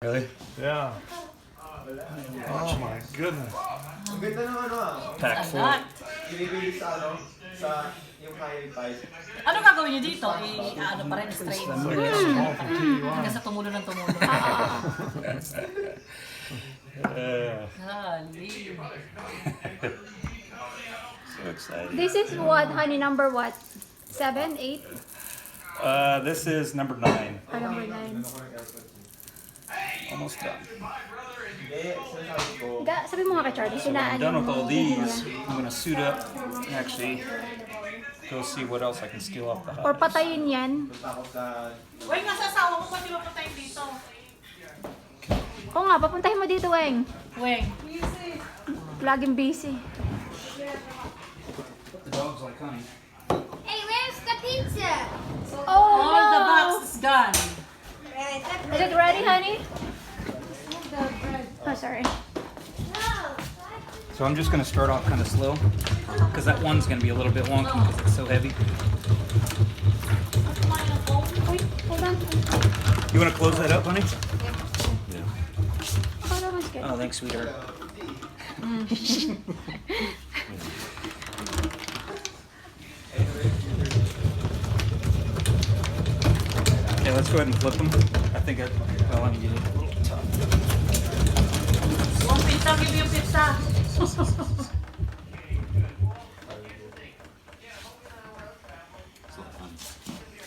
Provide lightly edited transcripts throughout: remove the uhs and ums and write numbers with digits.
Really? Yeah. Oh my goodness. Ang ganda ng ano Pack full. Binibili sa ano, sa yung high five. Ano gagawin niyo dito? Ano pa rin, straight. Hanggang sa tumulo ng tumulo. So excited. This is what, honey, number what? 7, 8? This is number 9. Number 9. Almost done. Hindi, sinasabi ko. Sabi mo nga kay Charlie, So when I'm done with all these, I'm gonna suit up and actually go see what else I can steal off the Or hut. patayin yan. Punta ako sa... Wait, nasa asawa ko pati mapatayin dito. Oo nga, papuntahin mo dito, Weng. Weng. Laging busy. The dog's like honey. Hey, where's the pizza? Oh, All the no! box is gone. Is it ready, honey? Oh, sorry. So I'm just gonna start off kind of slow, because that one's gonna be a little bit wonky because it's so heavy. Wait, hold on. You wanna close that up, honey? Oh, that was good. Oh, thanks, sweetheart. Okay, let's go ahead and flip them. I think well, let me get it a little tough. Yung pizza, give me yung pizza.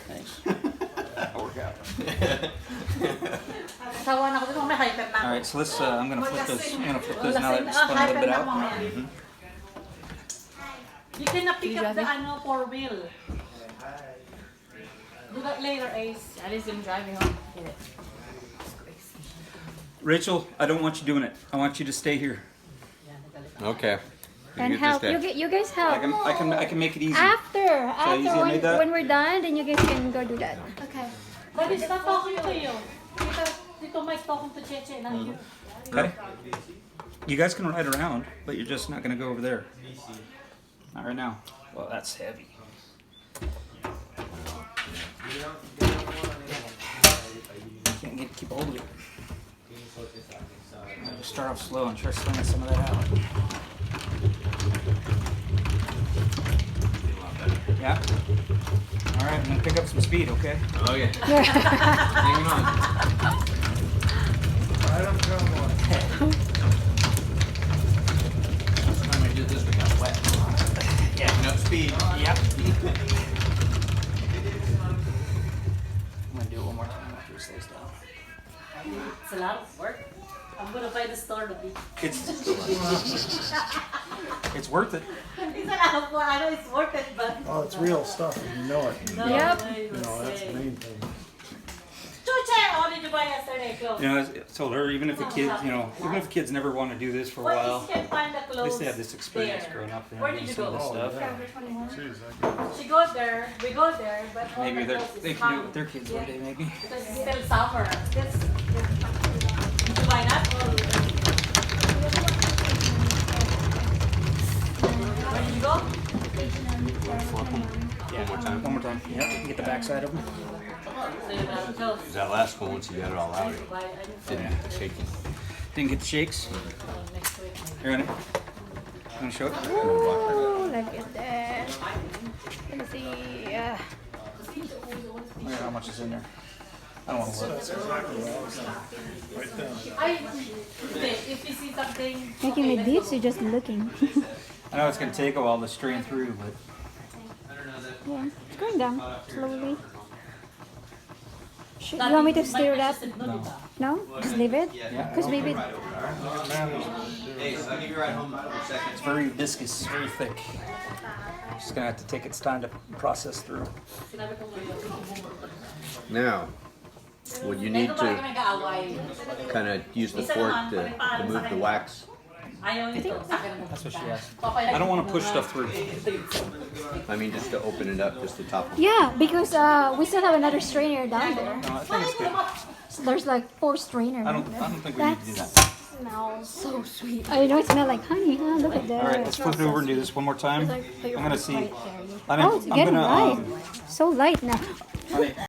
Thanks. I'll work out. Sawa na ako dito, may hyper na ako. All right, so let's. I'm gonna flip those. I'm gonna flip those now that it's spun a little bit out. You cannot pick up the ano, 4-wheel. Do that later, Ace. At least I'm driving home. Rachel, I don't want you doing it. I want you to stay here. Okay. And help. You guys help. I can make it easy. After easy I made that? when we're done, then you guys can go do that. Okay. But it's not talking to you. Tito Mike's talking to Cheche, not you. Okay. You guys can ride around, but you're just not gonna go over there. Not right now. Well, that's heavy. Can't keep a hold of it. I'll just start off slow and try slinging some of that out. Yeah? Alright, I'm gonna pick up some speed, okay? Okay. Hang on. I don't know what. Last time I did this, we got wet. Yeah. Picking up speed. Yep. I'm gonna do it one more time after it slows down. It's a lot of work. I'm gonna buy the store to be. It's worth it. It's a lot of work. I know it's worth it, but. Oh, it's real stuff, and you know it. No, Yep. I You know, that's the main thing. Chuche, what did you buy yesterday? Clothes. You know, I told her even if the kids, even if kids never want to do this for a Well, while, you can find the at clothes least they have this experience there. growing up. They Where know did you some of go? this stuff. Jeez, I She goes there, we go there, but all Maybe the clothes they is can do it hung. with their kids one day, maybe. Because it's still summer. Did you buy that? Where did you go? Yeah, one more time. Yep, get the backside of them. So you got the clothes. That last one, once you got it all out, Why I didn't didn't get the shaking. Didn't get the shakes. next week. Here, honey. Want to show it? Ooh, look at that. Let's see. Look at how much is in there. I don't want to look. If you see something. Making me this, you're just looking. I know it's gonna take a while to strain through, but Yeah, it's going down slowly. You want me to stir it up? No? Just leave it? Because maybe... Hey, I'll give you a ride home in a second. it's very viscous, very thick. Just gonna have to take its time to process through. Now, what you need to kind of use the fork to remove the wax. That's what she asked. I don't want to push stuff through. I mean, just to open it up, just the top one. Yeah, because we still have another strainer down there. No, I think it's good. So there's like 4 strainers. I don't think we need to do that. Smells so sweet. I know it smells like honey, huh? Look at that. All right, let's flip it over and do this one more time. I'm gonna see. Oh, it's getting light. So light now. Honey,